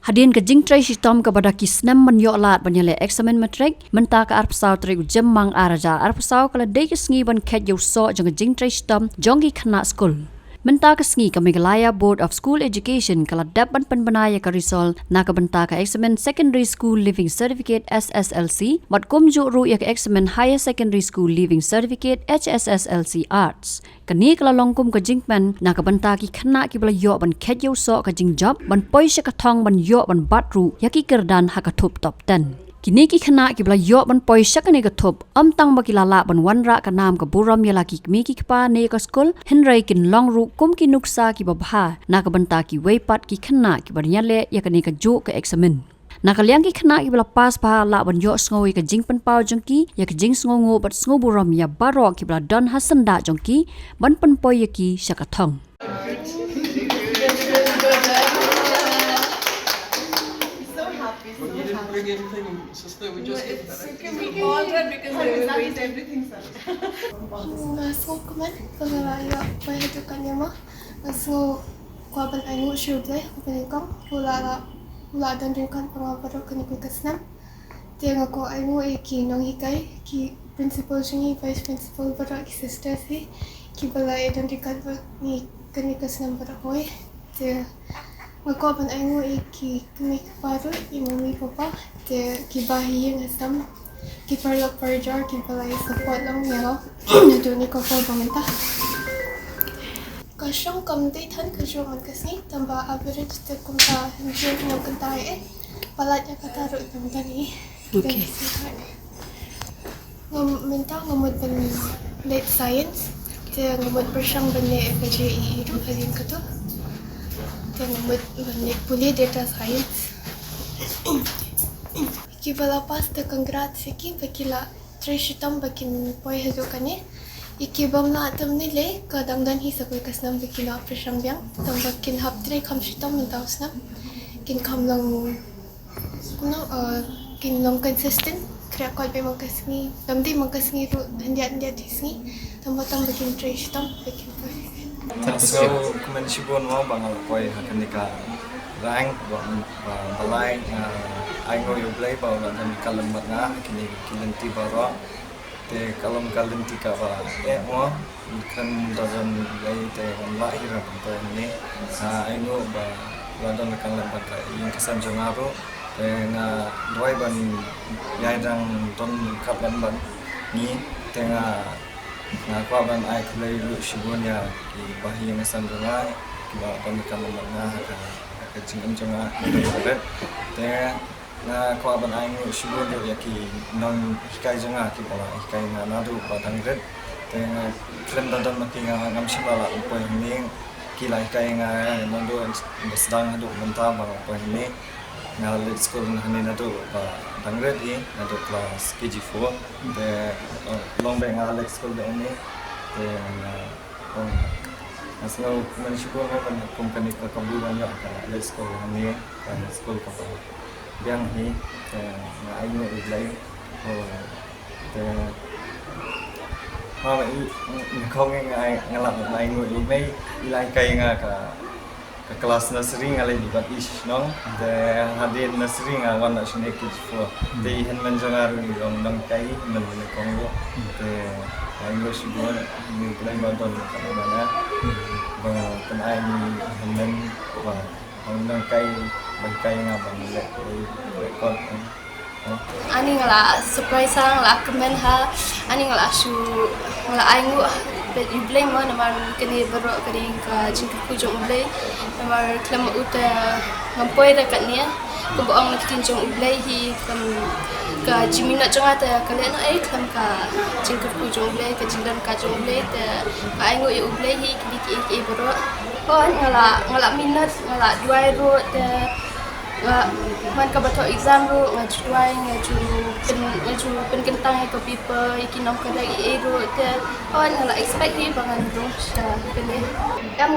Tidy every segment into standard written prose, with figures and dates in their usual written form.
Hadin ke jing trai shitom kepada kisnem menyoklat banyale eksamen matrik menta ke arpsau trik jemang araja arpsau kala dei kesngi ban ket yo so jong jing trai shitom jongi khana school. Menta ke sngi ke Meghalaya Board of School Education kala dapat penbenaya ke risol na ke benta ke eksamen Secondary School Living Certificate SSLC mat kumjuk ru ya ke eksamen Higher Secondary School Living Certificate HSSLC Arts. Kini kala longkum ke jingman na ke benta ki khana ki bala yo ban ket yo so ke jing job ban poi se ka thong ban yo ban batru ya ki kerdan ha ka thup top 10. Kini ki khana ki bala yo ban poi shakane ka thup tang ba ki lala ban wanra ka nam ka buram yala ki mi ki pa ne ka school henrai kin long ru kum ki nuksa ki babha na ka banta ki weipat ki khana ki ban yale ya ka ne ka jo ka examen na ka liang ki khana ki bala pas pa la ban yo ngoi ka jing pan pau jongki ya ka jing ngo bat ngo buram ya baro ki bala don hasan da jongki ban pan poi ya ki shaka thong. Bring anything, sister. We just can we order because we waste everything, sir. So kuman Meghalaya pahidukan niya mo. So kuaban ay mo sure play kumanikong wala dan rin kan pangaparo kanikas nam. Tiang ako ay mo ki nong hikay ki principal siya vice principal para ki sister si ki balay dan rin kan ni kanikas nam para koy. Tiang Magkapan ay mo ki kumik paro imami papa te ki bahi yang asam ki parlok parjar ki balay support lang niya na ni ko ko pamenta kasyong kamday tan kasyong magkasni tamba average te kumta hindi na kantay palat niya kataro itong tani Okay. Menta ngamod ban late science te ngamod persyang ban ni FJE ru halin kato ngamod ban puli data science ki bala pas te congrats ki bakila treshitam bakin poi hajo kane iki bamna atam ni le kadang dan hi sakoi kasnam bakila persyang byang tam bakin hap tre kham shitam mentaus na kin kham lang kuno kin long consistent kaya kol be magkasngi damdi magkasngi ru handiat hisngi tam bakin treshitam bakin poi So, kumen sibon mo bangal koy hakanika rank balay ay ngo yung play ba dan kalambat na kini kilanti baro te kalanti ka ba mo kan dadan lay te lahir pa ni ay ngo ba dan kalambat ka yung kasan jangaro te nga doy ban yai dang ton kapan ban ni te nga kuaban ay kulay lu sibon ya ki bahi yang sandunga ki ba pan kalambat na ka jingam janga red te na kuaban ay lu sibon ya ki non hikai janga ki ba hikai na nadu ba tang red te nga klem dan makinga ngam simala upo ni ki lai kai nga nando sedang adu menta ba upo ni nga let's school na ni nadu ba tang red nadu class KG4 te long bang Alex school ba ni te asal manusia ko kan company ka kabulan ya ka let's school ni kan school ka pa yang ni na ay mo ilay te ma không ngay ngalap na ay mo imay ilay kay nga ka kelas nursery ngalai di bat ish nong te hadin nursery ngawan na sini KG4 te hen menjangaru ni dong kai men kongo te English sibon ni play badon kana ba kanai ni hen ba nong kai bangkai nga bang record ani ngala surprise ngala comment ha ani ngala shu ngala aingu bet iblay mo naman kani baro kani ka jingka kujong iblay naman klama uta ngampoy ra kania ko boang nakinjong iblay hi kam ka jimina jonga ta kalen ai klam ka jingka kujong iblay ka jingdan ka jong iblay ta ka aingu i iblay hi ki baro on ngala minat ngala duai ro ta man ka bato exam ro ngajuai ngaju penkentang ko paper ikinong ka dai ero te on ngala expect hi bangan ro sa pele ang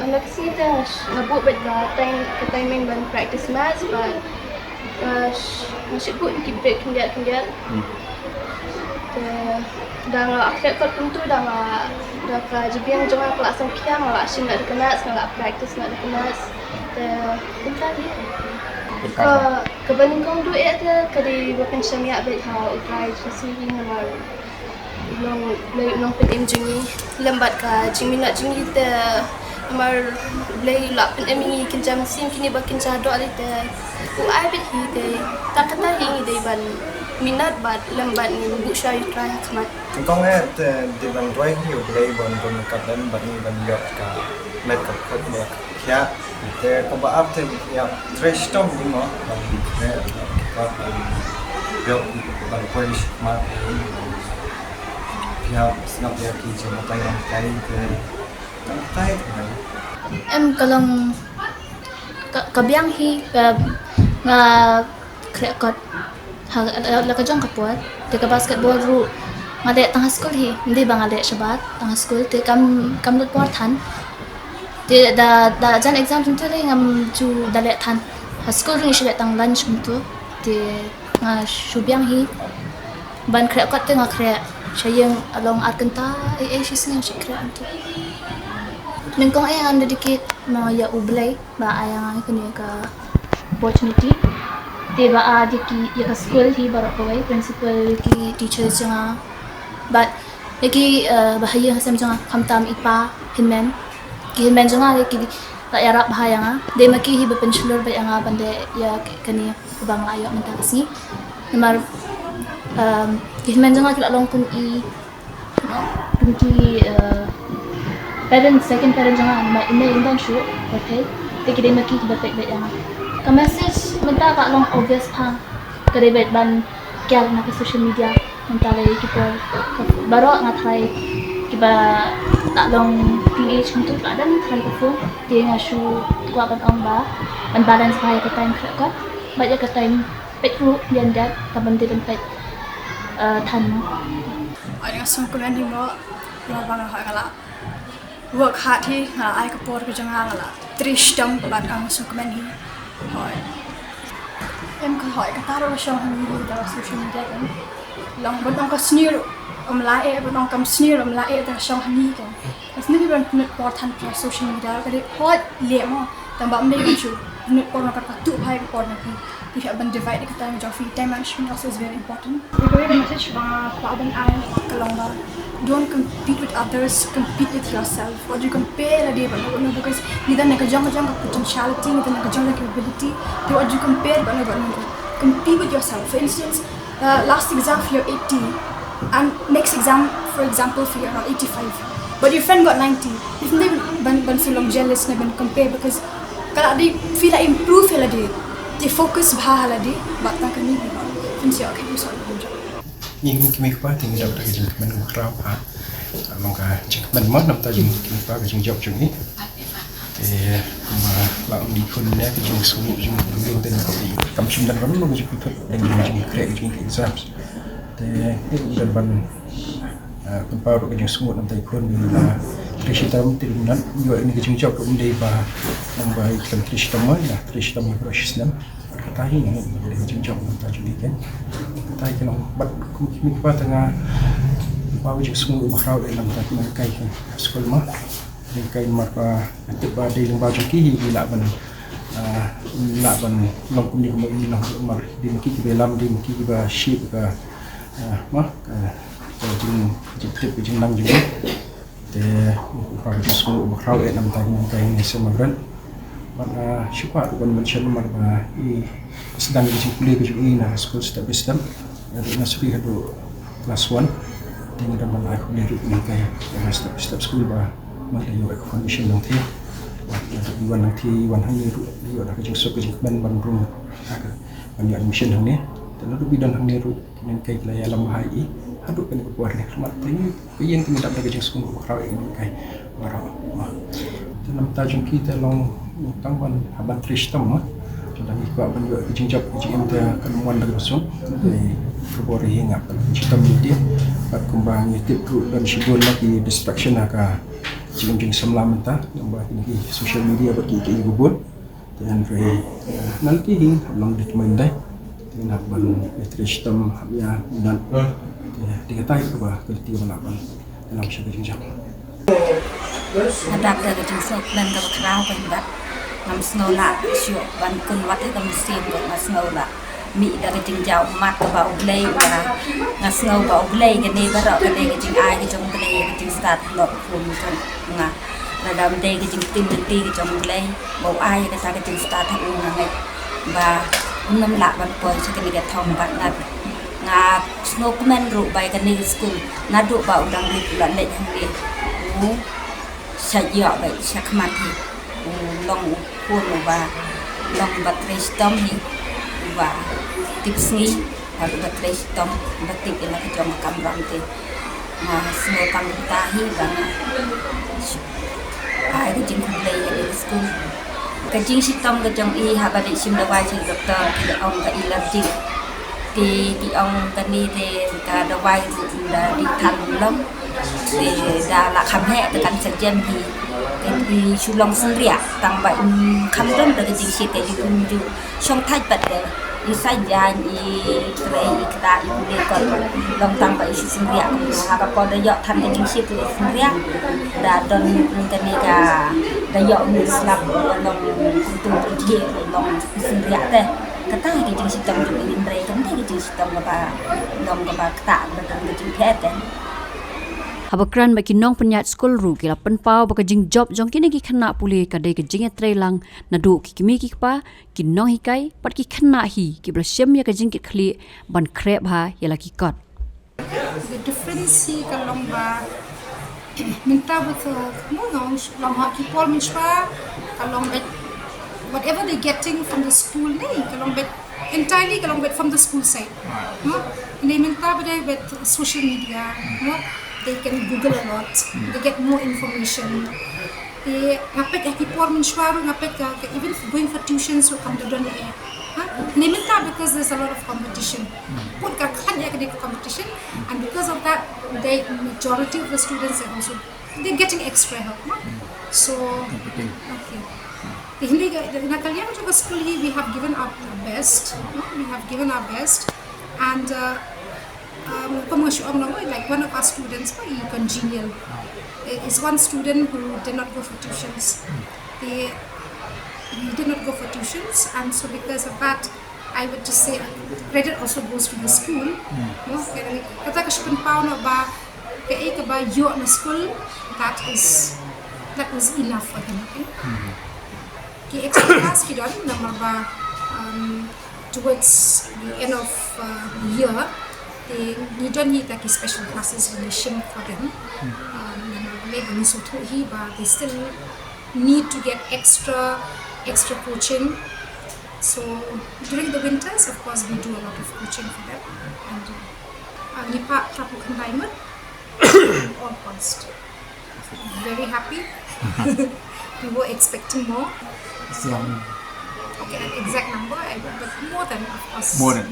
anak sita ngabu bet ka timing ban practice maths but masih pun keep break kendiat te dang akhlak kot tentu dang ka jibiang jangan kelas sang kiang ngala sin nak kenas ngala practice nak kenas te entah ni ke Bandung tu ada kadi bukan syamiat bet ha utrai sini nama long pen jingi lambat ka jingi nak jingi te amar lay la pen emi kinjam sim kini bakin jado ali te ai bet hi te tak kata hi dei ban minat bat lambat ni bu syai utrai khamat Kong di ban roi hiu play bon kat dan ban ni ban yok ka met ka khot ba kya te ko ba ap te ya trash tom ni mo ban ne ka yok ban polish ma ya snap ya ki chama tai ram kai te tai em kalau kabiang hi nga krekot la ka jong kapot te ka basketball ru ngade tang school hi hindi ba ngade shabat tang school te kam lut por than te da jan exam tum tele ngam chu dale than school ri shile tang lunch tu te nga shubyang hi ban krekot te nga krek sayang along arkenta shis ngam shikra antu nengkong ang dedicate no ya ublay ba ayang kini ka opportunity te ba diki ya ka school hi barok kawai principal ki teachers janga but lagi bahaya hasam janga kamtam ipa hinmen ki hinmen janga ki la yarap bahaya nga de maki hi bepensulur ba nga bande ya kani bang ayo mental sini namar ki hinmen janga ki long kung i no ki parents second parents jangan ina indang show okay take dia maki batek bet yang ka message menta ka long obvious pa kare bet ban kyal na ka social media menta lay kita baro nga try kiba tak long teenage untuk dan try ka phone dia nga show kwa ban ong ba ban balance pa ka time ka ba ya ka time pet ru dian dat ka ban dia pet than mo ai nga song kunan di mo lo bang ha kala work hard hi ai ka por ka janga la trishtam bat ang sukmen hi hoi em ka hoi ka taro shong hi da social media kan long bon ka sneer la e bon kam sneer la e da shong hi kan asni ban net por than ka social media ka de hot le mo tamba me chu net por ka tu hai por na ki we have been divided ka time free time management also is very important we go the message ba pa ban ai ka long ba don't compete with others, compete with yourself. What you compare a day, but no, because neither nakajang potentiality, neither nakajang capability. What you compare, but no, compete with yourself. For instance, last exam for your 80, and next exam, for example, for your 85. But your friend got 90. Isn't they been so long jealous, never compare because kalau they feel like improve hela day, they focus bah hela day, but tak kami. Finns jag kan ju så nhưng kimi pa thì người ta cái mình cũng rau pa mong cả chỉ mình mất năm ta dùng kimi pa cái dùng dọc chung ấy thì mà bạn đi khôn nè cái dùng số dùng liên tên có gì cầm chim đàn rắn luôn dùng thuật đánh dùng create dùng exams thì cái đàn văn con pa cái dùng số năm tay khôn là cái sự tâm thì nó rồi cái dùng dọc cũng đi và năm bài làm cái sự tâm mới là cái sự tâm của system kata ini dari jenjang tajuk ni kan kata kalau bat kami pa tengah bawa je semua bahrau dalam tak kai sekolah mah ni kai maka tiba di lembah ki bila ban long kumi kami long mar di maki ki belam di maki ki ba ship ka mah jing tip jing nang juga te pa je semua bahrau dalam tak kai ni semagran mana syukur bukan mention mana sedang di kuliah ke juga na school step by step dari nursery hadu class 1 dengan mana aku kuliah ni kai step by step school ba mana yo condition nang thi ada iwan nang thi iwan hang ni yo ada ke sok ke ban room ada ban admission hang ni dan ada bidan hang ni ru dengan kai laya lam hai hadu kan ko buat ni mat ni yang kami dapat ke school ko raw ni kai marah dalam tajuk kita long tangwan haban tristam mah sudah ikut ban juga jinjap jim dia kemuan dari masuk dari kebori hingap tristam dia bat kembang tip group dan shibun lagi distraction aka jing semlam mentah nambah ini social media bagi ke gubun dan nanti hing long ditmendai dengan ban tristam ya dan dikatai ke bah keliti melakukan dalam syarikat jinjap adap dari jinsok dan ke kerau pembat ngam snow la shu ban kun wat ka musim ko ngam snow la mi da ka jing jaw mat ka ba ublay ba ngam snow ba ublay ka ni ba ro ka de ka jing ai ka jong ublay ka jing start lot kun kan nga la dam de ka jing tim ti ka jong ublay ba ai ka sa ka jing start ha u nga ba nam la ban poi sa ka ni ka thong ba na nga snow men ru bai ka ni school na du ba udang li la le hang ni sa yo ba sa kmat hi long pun ba long battery stom hi ba tips ni har battery stom batik ila ka jong kam ram te nga snow kam ta hi ba na ai ka jing play ni school ka jing stom ka jong I ha ba de sim da wai chi doctor ki ong ka allergy thì ông cái này thì cả đầu vai đã đi thành lắm thì đã là khám hệ từ căn sạch dân thì chú long sinh rẻ tăng vậy khám râm được cái chính sách cái gì trong thay bật đi sai dài đi cái ta đi còn long tăng vậy chú sinh rẻ hà các con đã dọn thành cái chính sách cái sinh rẻ đã đơn cái này cả đã dọn người làm long cùng tụi chị long sinh rẻ đây kata cái chính sách trong cái in đây cái chính sách trong cái long cái tạ cái chính sách đấy Habakran bagi nong penyat school ru kila penpau baka jing job jong kini ki khana puli kadai ke jing tre lang nadu ki kimi ki pa ki nong hikai pat ki khana hi ki bla shem ya ka jing ki khli ban krep ha yala ki kot the difference hi kalong ba minta betul mo long ha ki pol min shwa kalong bet whatever they getting from the school nei kalong bet entirely kalong bet from the school side they minta bet social media they can Google a lot. They get more information. They ngapet ya kipor menshwaru ngapet even going for tuitions or come to don Niminta because there's a lot of competition. Put ka khan ya competition and because of that the majority of the students are also they're getting extra help. So okay. Hindi na kalian juga school we have given our best. We have given our best and like one of our students, congenial. Is one student who did not go for tuitions. He did not go for tuitions, and so because of that, I would just say credit also goes to the school. Kata kasih pau na ba ka ba yo na school that was enough for him. Ki extra class ki don na ba towards the end of the year. You don't need like special classes when you shim for them. But they still need to get extra coaching. So during the winters, of course, we do a lot of coaching for them. And Nipa Trapukan Diamond, all passed. Very happy. We were expecting more. Okay, exact number, but more than, of course. More than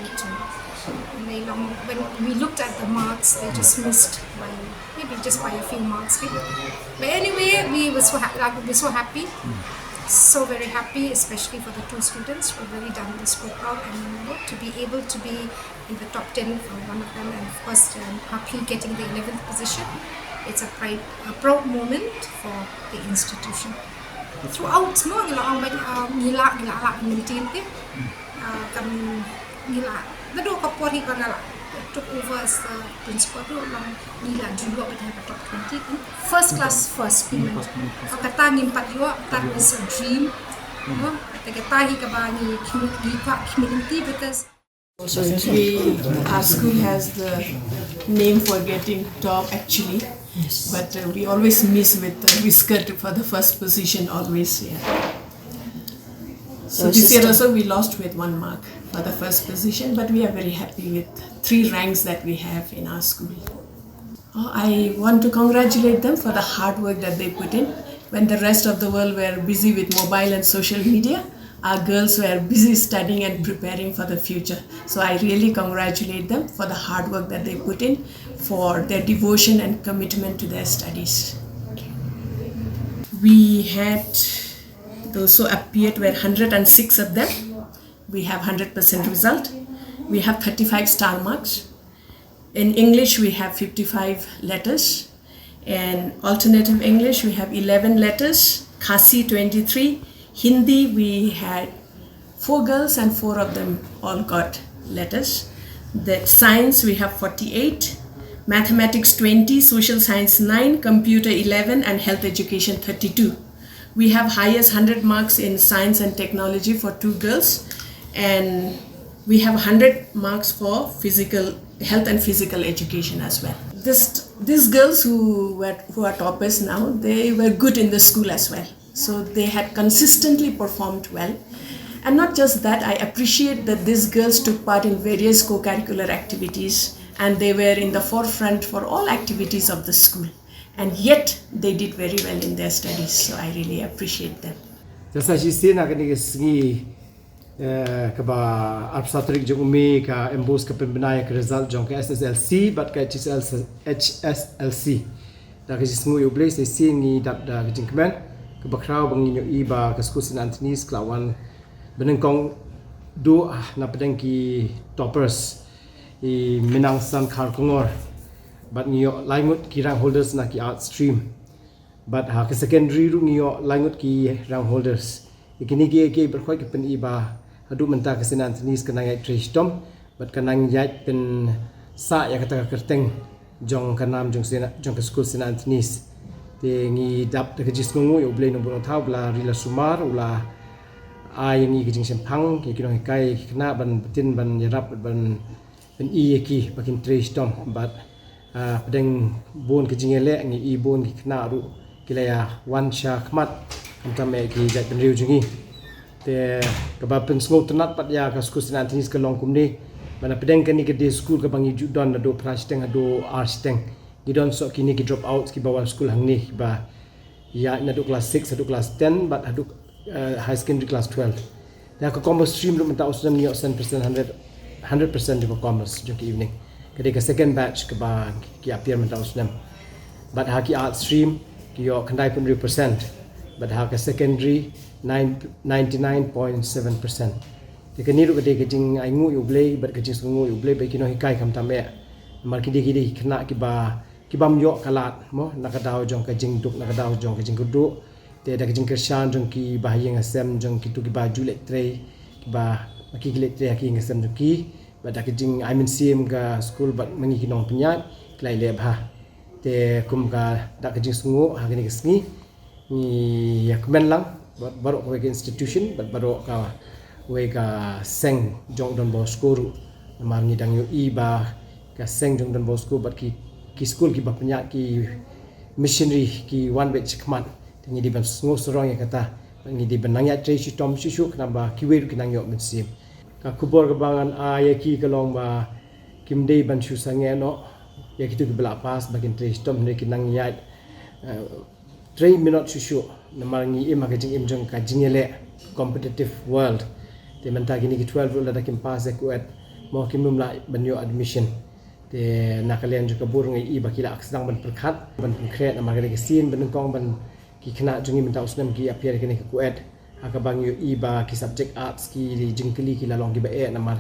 2. When we looked at the marks, they just missed by maybe just by a few marks. But anyway, we were so happy, so very happy, especially for the 2 students who really done this workout and to be able to be in the top 10 for one of them, and of course Happy getting the 11th position. It's a proud moment for the institution. Throughout, Nado kapori kanala took over as the principal nila juga pada top 20 first class first payment kata ngimpat yo that was a dream kata hi kabani community because also our school has the name for getting top actually, but we always miss with Whisker for the first position always. So this year also we lost with 1 mark for the first position, but we are very happy with 3 ranks that we have in our school. I want to congratulate them for the hard work that they put in. When the rest of the world were busy with mobile and social media, our girls were busy studying and preparing for the future. So I really congratulate them for the hard work that they put in, for their devotion and commitment to their studies. We had those who appeared were 106 of them. We have 100% result. We have 35 star marks. In English, we have 55 letters. In alternative English, we have 11 letters. Khasi 23, Hindi, we had 4 girls and 4 of them all got letters. The science, we have 48, mathematics 20, social science 9, computer 11, and health education 32. We have highest 100 marks in science and technology for 2 girls, and we have 100 marks for health and physical education as well. These girls who are toppers now, they were good in the school as well. So they had consistently performed well. And not just that, I appreciate that these girls took part in various co-curricular activities, and they were in the forefront for all activities of the school. And yet they did very well in their studies. So I really appreciate them. Jasa sisi nak kini segi kaba arpsatrik jong umi ka embus ka pembenai ka result jong ka SSLC but ka HSLC. Dah kasi semua you boleh sisi ni dap dah kejeng kemen ke bakrau bangin yo iba ka skusin Antonis kelawan benengkong do na pedeng ki toppers i Minang San Khar Kongor but ngiyo langut ki rang holders na ki art stream but ha ke secondary ru ngiyo langut ki rang holders ikini ke berkhoi ke pen iba adu menta ke St. Anthony's kanang ai tristom but kanang yat pen sa ya kata kerteng jong kanam jong ke school St. Anthony's te ngi dap ke jis ngungu yo blei nombor thau bla rila sumar ula ai ngi ke jing sempang ki kinong kai kena ban betin ban yarap ban i ki bakin tristom but pedeng bon ke jingele ngi i bon ki kena ru kilaya wan sha khmat antame ki jat pen riu jingi te kaba pen sngo tenat pat ya ka school St. Anthony's ke long kumni mana pedeng ke ni ke di school ke bangi judon do prasteng do arsteng gidon so kini ki drop out ki bawal school hang ni ba ya na do class 6 do class 10 but adu high secondary class 12 ya ka commerce stream lu menta usdam ni 100% di commerce jong ki evening ketika second batch ke ba ki appear menta usdam but ha ki art stream ki yo kandai pun 100% but ha ka secondary 99.7%. Jika ni ru ketika jing aingu you blay but kejing sungu you blay bagi no hikai kam tame mar kidi kena kibam yo kalat mo nakadaw jong kejing duk nakadaw jong kejing kudu te da kejing kersan jong ki bahayeng asem jong ki tu ki baju letre ki ba ki letre ki ngasem jong ki but da kejing I mean sim ga school but mangi kinong penyat klai leb ha te kum ka da kejing sungu ha kini kesni ni ya kemen lang baru ko ke institution but baru ka we ka seng jong Don Bosco ru mar ngi dang yo iba ka seng jong Don Bosco but ki school ki ba penyat ki missionary ki one batch kmat tingi di ban sngo sorong ya kata ngi di benang ya tre shi tom shu kenamba ki we ru kinang yo mensim ka kubor ka bangan ya ki kalong ba kim dei ban shu sange no ya ki tu ki bela pas bakin tre shi tom ne kinang ya 3 minute shu namar ngi im ka jing im jong ka jingele competitive world te menta gini ki 12 ru la dakim pas ekuet mo kim num la banyo admission te nakalian juga burung i bakila aksang ban perkhat ban konkret namar ke sin ban kong ban ki kena jungi menta usnam ki appear kini ke kuet aka bang yo i ba ki subject arts ki jingkeli ki la long ki ba e namar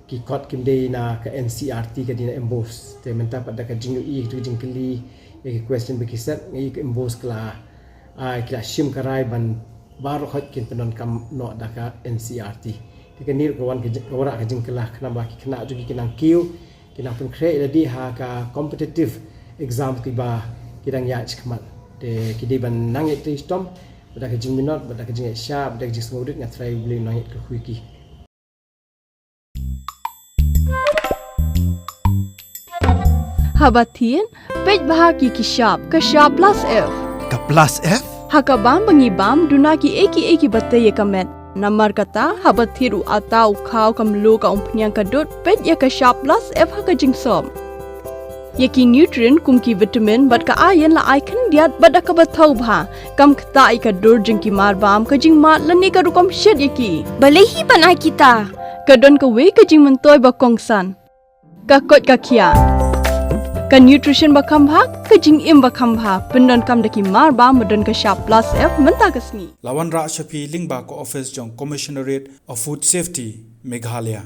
ki kot kim dei na ka NCRT ka dina embos te menta pada ka jing yo i tu jingkeli ki question bagi set ngi ke embos kala kila shim karai ban baru hot kin penon kam no daka NCRT tika nir kawan ke ora ka jingkelah kenapa ki kena jugi kinang kiu kinang pun create jadi ha ka competitive exam ki ba kidang ya chikmat de kidi ban nangit tri stom pada ka jing minot pada ka jing sha pada ka jing ngudit ngatrai beli nangit ke huiki Habatin pej bahagi ki sharp plus F ka plus F hakabam bangibam dunaki eki batte ye kamet namar kata habathiru atau khau kamlu ka umpnyang kadut pej ya ka sharp plus F haka jingsom yeki nutrient kumki vitamin bat ka iron la icon diat bada ka bathau bha kam khta ka dur jingki marbam ka jingma lani ka rukom shed yeki balehi banai kita kadon ka we ka jing mentoy ba kongsan ka kot ka khia ka nutrition bakam bha ka jing im bakam bha pendon kam daki mar ba modon ka sharp plus F menta kasni lawan ra shapi lingba ko office jong commissionerate of food safety Meghalaya